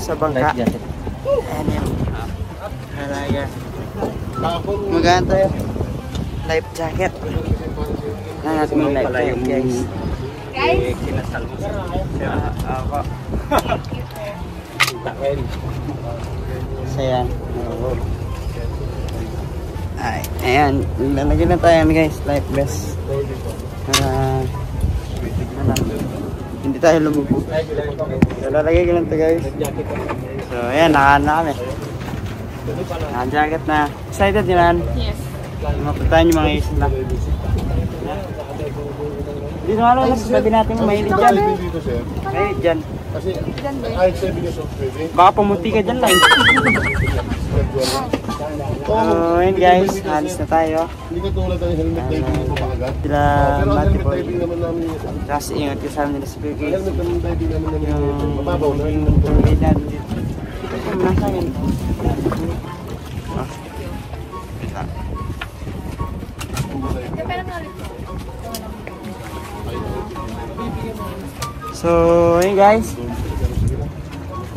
sa bangka. Ayan yun. Halaga. Magana tayo. Life jacket. Nangat mo life jacket, guys. Guys? Ako. Ayan. Ay, ayan. Lalagyan na tayo guys. Life vest. Hindi tayo lumubog. So, lalagay ko lang ito guys. So, ayan. Nakahan na kami. Naka-jacket na. Excited nyo man? Yes. Mapuntahan yung mga isla. Dito nga lang, sabi natin mahilig dyan. Mahilig dyan. Kasi kahit 7 years old pwede. Baka pumunti ka dyan lang. So, yun guys, alis na tayo. Hindi ka tulad ng helmet diving mo pa agad. Sila Pero ang helmet Matiboy. diving naman namin yun. Kasi ingat kasama nila sa Bigay. Helmet naman diving naman namin yun. Mababaw na yun. Yung tornado dito. Ito po, nasa akin. So, yun guys.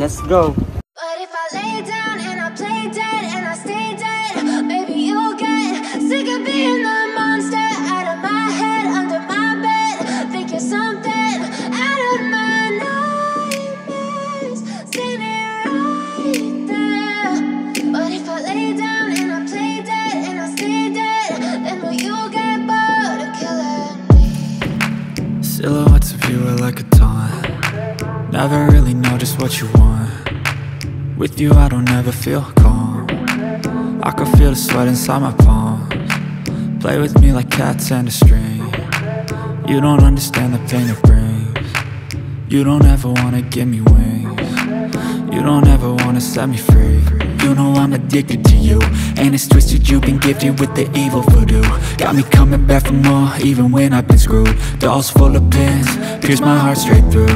Let's go. But if I lay down and I play dead and I stay dead, maybe you'll get sick of being the monster out of my head, under my bed. Think you're something out of my nightmares, standing right there. But if I lay down and I play dead and I stay dead, then will you get bored of killing me? Silhouettes of you are like a taunt. Never really know just what you want. With you I don't ever feel calm. I can feel the sweat inside my palms. Play with me like cats and a string. You don't understand the pain it brings. You don't ever wanna give me wings. You don't ever wanna set me free. You know I'm addicted to you, and it's twisted, you've been gifted with the evil voodoo. Got me coming back for more, even when I've been screwed. Dolls full of pins, pierce my heart straight through.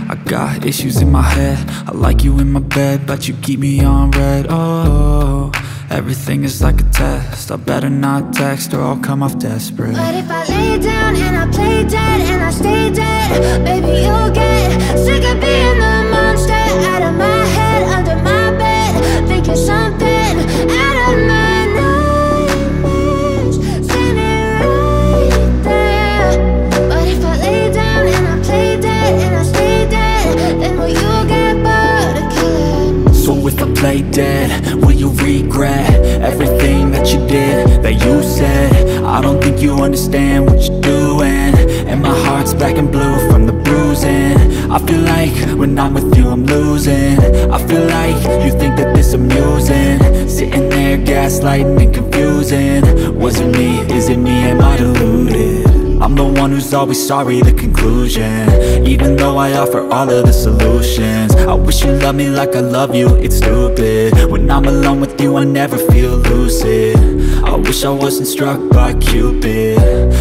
I got issues in my head, I like you in my bed, but you keep me on red. Oh, everything is like a test, I better not text or I'll come off desperate. But if I lay down and I play dead and I stay dead, maybe you'll get sick of being the monster out of my head, under my bed. Think you're something out of my nightmares, standing right there. But if I lay down and I play dead and I stay dead, then will you get bored of killing me? So if I play dead, will you regret everything that you did, that you said? I don't think you understand what you're doing, and my heart's black and blue from the bruising. I feel like when I'm with you I'm losing. I feel like you think that this amusing, sitting there gaslighting and confusing. Was it me? Is it me? Am I deluded? I'm the one who's always sorry, the conclusion. Even though I offer all of the solutions, I wish you loved me like I love you, it's stupid. When I'm alone with you I never feel lucid. I wish I wasn't struck by Cupid.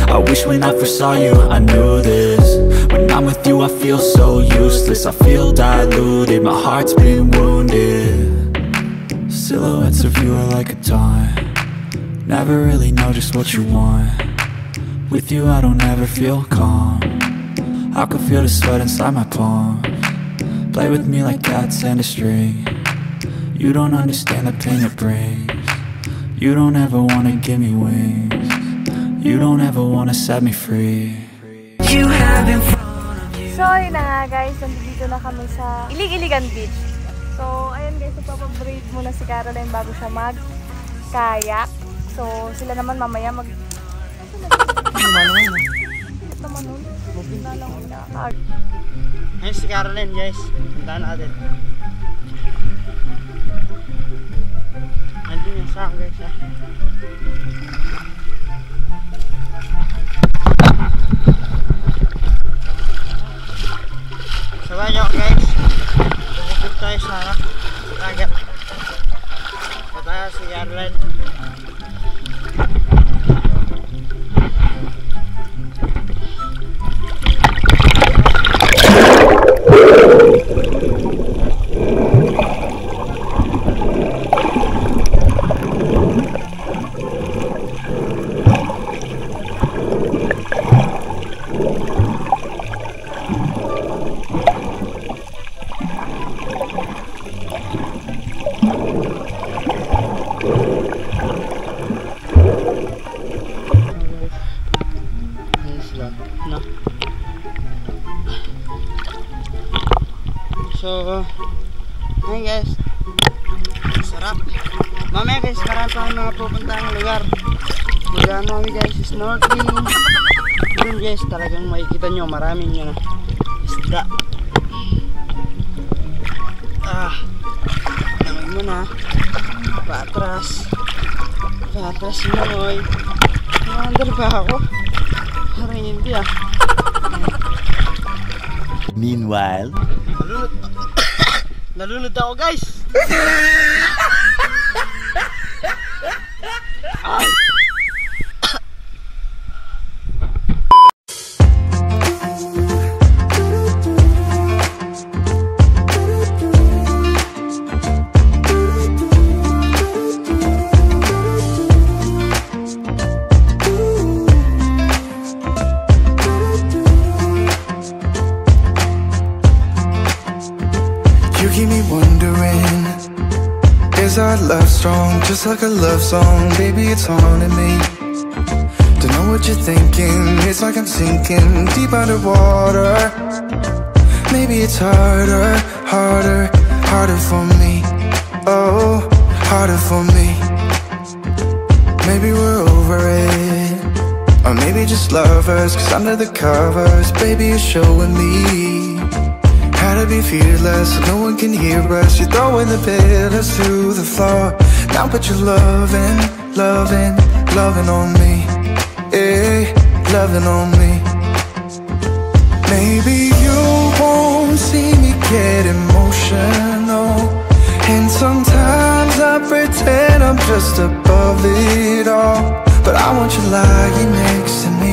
I wish when I first saw you I knew this. When I'm with you I feel so useless, I feel diluted, my heart's been wounded. Silhouettes of you are like a taunt. Never really know just what you want. With you I don't ever feel calm. I can feel the sweat inside my palms. Play with me like cats and a string. You don't understand the pain it brings. You don't ever wanna give me wings. You don't ever wanna set me free. You have in front of you. So, yun na nga guys, nandito na kami sa Ilig-Iligan Beach. So, ayun guys, ipapabreak muna si Caroline bago siya mag-kayak. So, sila naman mamaya mag... Ayun si Caroline guys. Puntaan natin. Andun yung saan guys ha. Sabay nyo guys. Pupupit tayo sa dagat. Pataya si Caroline. So, ayun guys. Sarap. Mamaya guys, marami pa mga pupuntahang lugar. Magano kami guys, snorkeling. Doon guys, talagang makikita nyo, maraming yun isda. Langoy mo na. Patras. Patras langoy. Under ba ako? Parang hindi Meanwhile, nalunod ako guys. Ay. You keep me wondering, is our love strong? Just like a love song, baby, it's haunting me. Don't know what you're thinking, it's like I'm sinking deep underwater. Maybe it's harder, harder, harder for me. Oh, harder for me. Maybe we're over it, or maybe just lovers, cause under the covers, baby, you're showing me how to be fearless, so no one can hear us. You're throwing the pillars to the floor. Now put your loving, loving, loving on me. Yeah, loving on me. Maybe you won't see me get emotional, and sometimes I pretend I'm just above it all. But I want you lying next to me.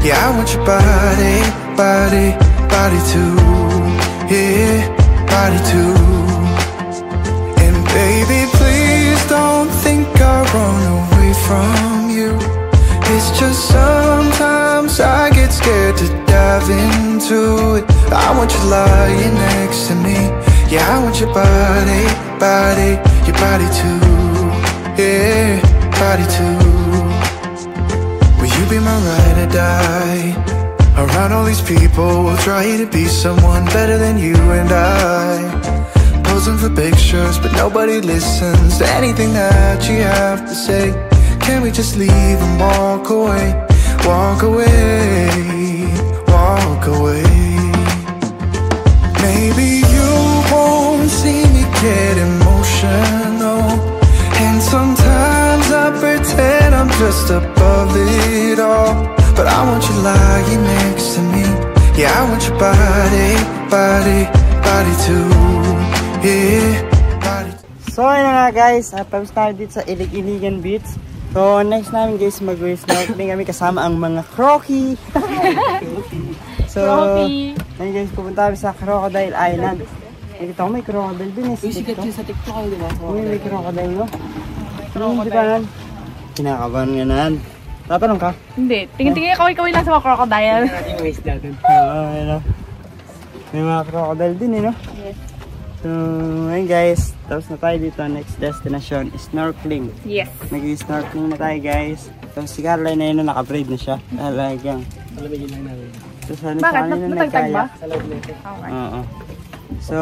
Yeah, I want your body, body, body too. Yeah, body too. And baby, please don't think I run away from you. It's just sometimes I get scared to dive into it. I want you lying next to me. Yeah, I want your body, body, your body too. Yeah, body too. Will you be my ride or die? Around all these people, we'll try to be someone better than you and I. Posing for pictures, but nobody listens to anything that you have to say. Can we just leave and walk away? Walk away, walk away. Maybe you won't see me get emotional, and sometimes I pretend I'm just above it all. But I want you lying next to me. Yeah, I want your body, body, body too. Yeah, body too. So ayun na nga guys, tapos tayo dito sa Ilig-Iligan Beach. So next namin guys, mag-snorkeling kami kasama ang mga croaky. So ayun guys, pupunta kami sa Crocodile Island. Nakita ko may crocodile din eh. Sikat yun sa TikTok, di ba? May crocodile no? Hindi ba nan? Kinakabahan nga nan. Tatanong ka? Hindi. Tingin-tingin kaway-kaway lang sa mga crocodile. Yung waste natin. Oo, ayun o. May mga crocodile din eh no? Yes. So, ayun guys. Tapos na tayo dito. Next destination is snorkeling. Yes. Nag-snorkeling na tayo guys. So, si Caroline na yun na naka-braid na siya. Talagang. Malamigin lang namin. So, sana Bakit? sa kanina Natagtag ba? Sa loob nito. Okay. Oo. So,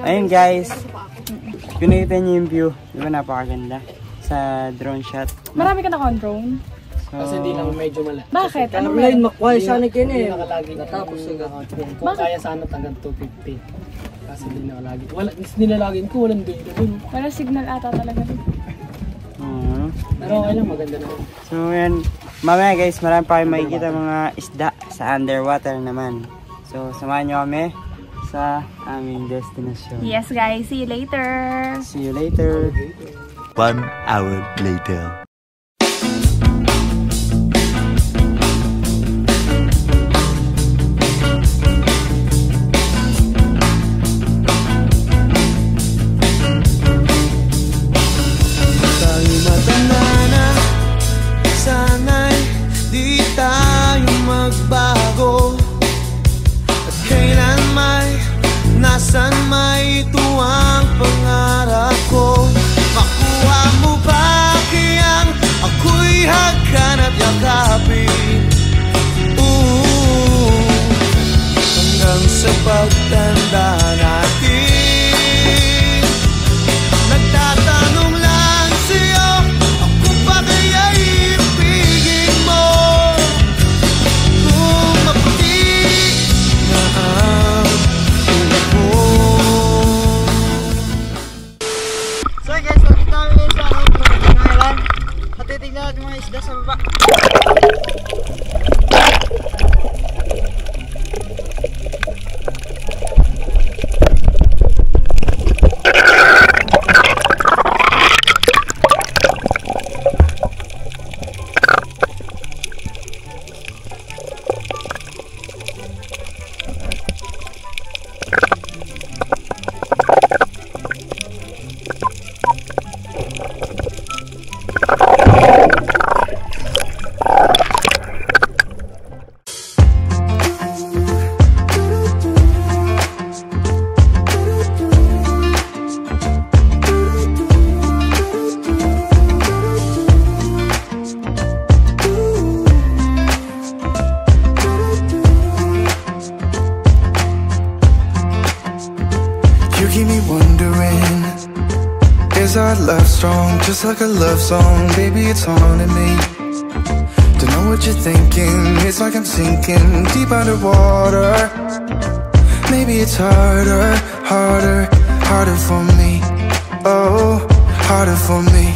ayun guys. Pinakita niyo yung view. Diba napakaganda? Sa drone shot. Marami ka na drone. So, Kasi hindi lang medyo malaki. Bakit? Ano Line meron? makuha sana kayo eh. Nakalagi natapos kung kaya sana hanggang 250. Kasi hindi nakalagi. Wala, nilalagin ko, walang data dun. Wala signal ata talaga. Pero okay lang, maganda naman. So, yan. Mamaya guys, marami pa kayong makikita mga isda sa underwater naman. So, samahan nyo kami sa aming destination. Yes guys, see you later. See you later. 1 hour later. Nasaan may ito ang pangarap ko? Makuha mo ba kayang ako'y hagkan at yakapin? Hanggang sa pagtanda natin Is our love strong, just like a love song? Baby, it's haunting me. Don't know what you're thinking, it's like I'm sinking deep underwater. Maybe it's harder, harder, harder for me. Oh, harder for me.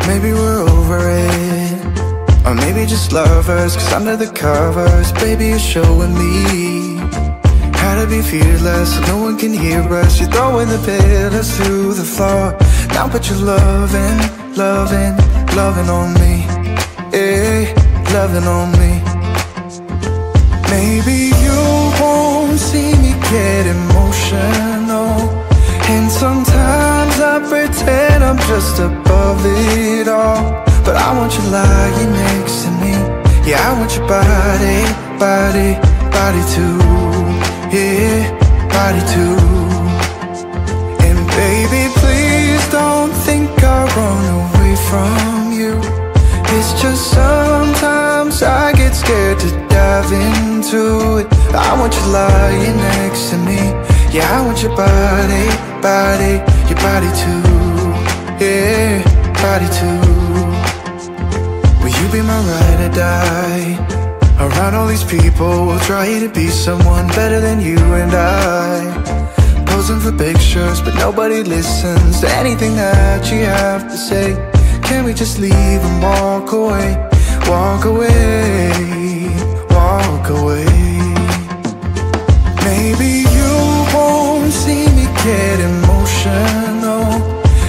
Maybe we're over it, or maybe just lovers, cause under the covers, baby, you're showing me how to be fearless, so no one can hear us. You're throwing the pillars to the floor. Now put your loving, loving, loving on me. Yeah, loving on me. Maybe you won't see me get emotional, and sometimes I pretend I'm just above it all. But I want you lying next to me. Yeah, I want your body, body, body too. Yeah, body too. And baby, please don't think I'll run away from you. It's just sometimes I get scared to dive into it. I want you lying next to me. Yeah, I want your body, body, your body too. Yeah, body too. Will you be my ride or die? Around all these people, we'll try to be someone better than you and I. Posing for pictures, but nobody listens to anything that you have to say. Can we just leave and walk away? Walk away, walk away. Maybe you won't see me get emotional,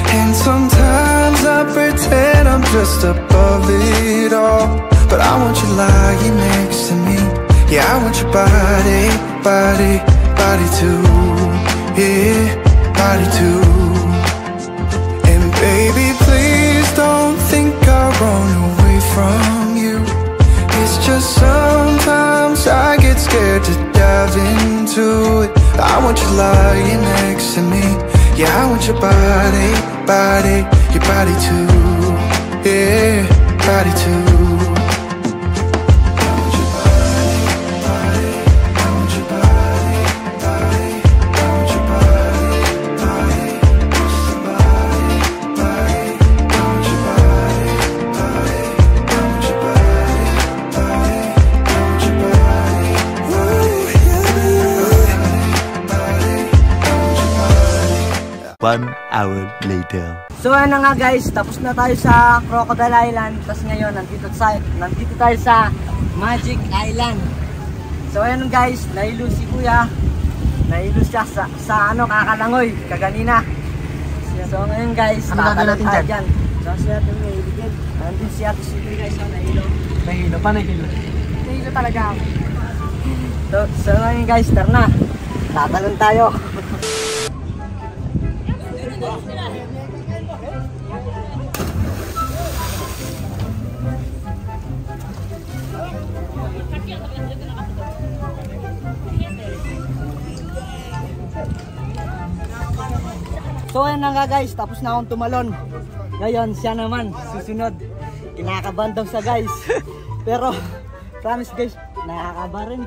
and sometimes I pretend I'm just above it all. But I want you lying next to me. Yeah, I want your body, body, body too. Yeah, body too. And baby, please don't think I'll run away from you. It's just sometimes I get scared to dive into it. I want you lying next to me. Yeah, I want your body, body, your body too. Yeah, body too. One hour later. So ano nga guys, tapos na tayo sa Crocodile Island. Tapos ngayon, nandito tayo sa Magic Island. So ayun guys, nahilo si Kuya. Nahilo siya sa ano, kakalangoy, kaganina. So ngayon guys, ano gagawin natin dyan? So si Ate may ibigin. Nandun si Ate Sili guys, so nahilo. Nahilo, pa nahilo? Nahilo talaga. So ngayon guys, tara na. Tatalon tayo. So ayun na nga guys, tapos na akong tumalon. Ngayon siya naman, susunod. Kinakabahan daw sa guys. Pero promise guys, nakakaba rin.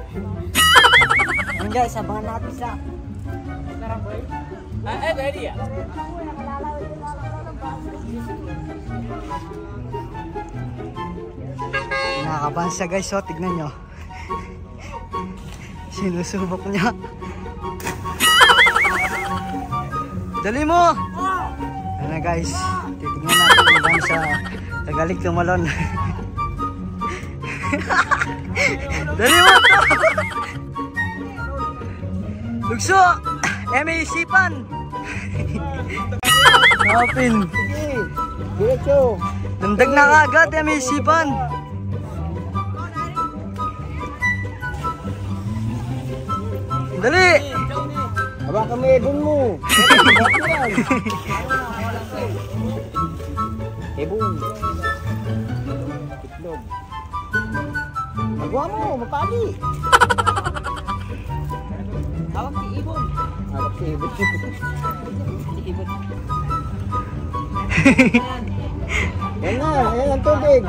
Ayun guys, abangan natin sa Karamboy. Ready ya? Nakakabahan siya guys, so tignan nyo. Sinusubok niya. Dali mo! Ano guys, titignan natin kung saan siya tagalig tumalon. Dali mo to! Lugso! Eme isipan! Kapin! Diretso. Nandag na kagad, Eme isipan! Dali! Aba kami ibon mo. Ibon. Itlog. Magawa mo, mapagi. Hawak si Ibon! Hawak si ibon. Yan na, ayan ang tubig.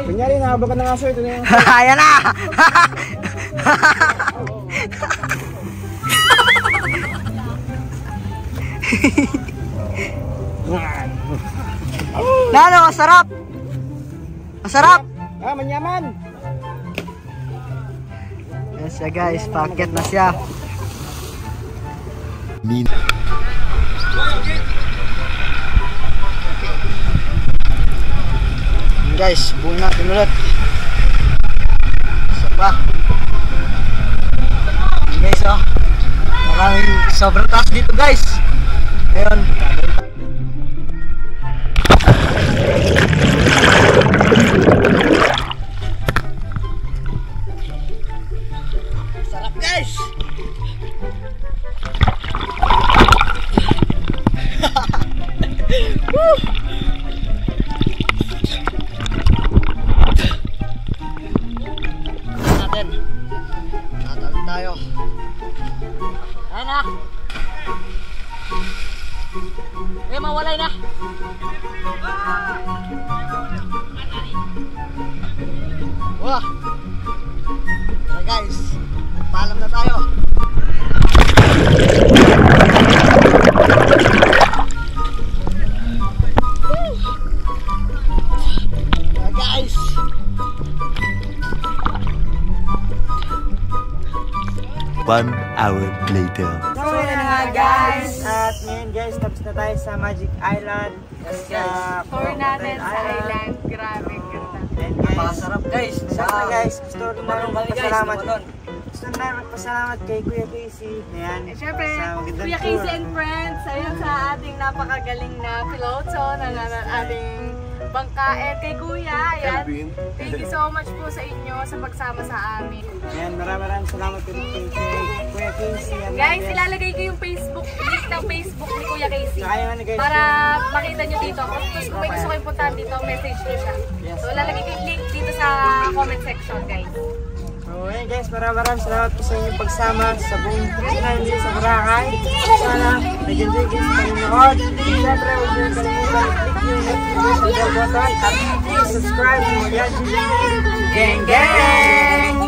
Kunyari, nahaba ka ng aso, ito na yung... Ayan na! Lalo, masarap! Masarap! Ah, manyaman! Yan siya guys, packet na siya. Guys, buong natin ulit. Isa pa. Yan guys, oh. Maraming sobrang taas dito guys. Ngayon, sarap guys. Woo! Natin. Tatalon tayo. Ayan na. Mawalay na. Wah. Tara guys. Paalam na tayo. Tara guys. One hour later. So yun na nga guys. At ngayon guys, tapos na tayo sa Magic Island. Tour natin sa island. Grabe, ganda. And guys, napakasarap guys. Siyempre guys, gusto rin namin magpasalamat. Gusto namin magpasalamat kay Kuya Casey. Ayan. Eh, syempre, sa magandang Kuya tour. Casey and friends, ayun sa ating napakagaling na piloto ng ating bangka. And kay Kuya, ayan. Thank you so much po sa inyo sa pagsama sa amin. Ayan, maraming salamat kay Kuya Casey. Guys, ilalagay ko yung Facebook, link ng Facebook ni Kuya Casey. Ayaw na guys. Para makita nyo dito. Kung may gusto kayong puntahan dito, message nyo siya. So, ilalagay ko yung link dito sa comment section, guys. So, ayan guys, maraming salamat po sa inyong pagsama sa buong channel dito sa Boracay. Sana, nag-enjoy kayo sa panonood. Siyempre, huwag nyo kalimutan i-click yung notification bell button at please subscribe to Moyaji Gang Gang!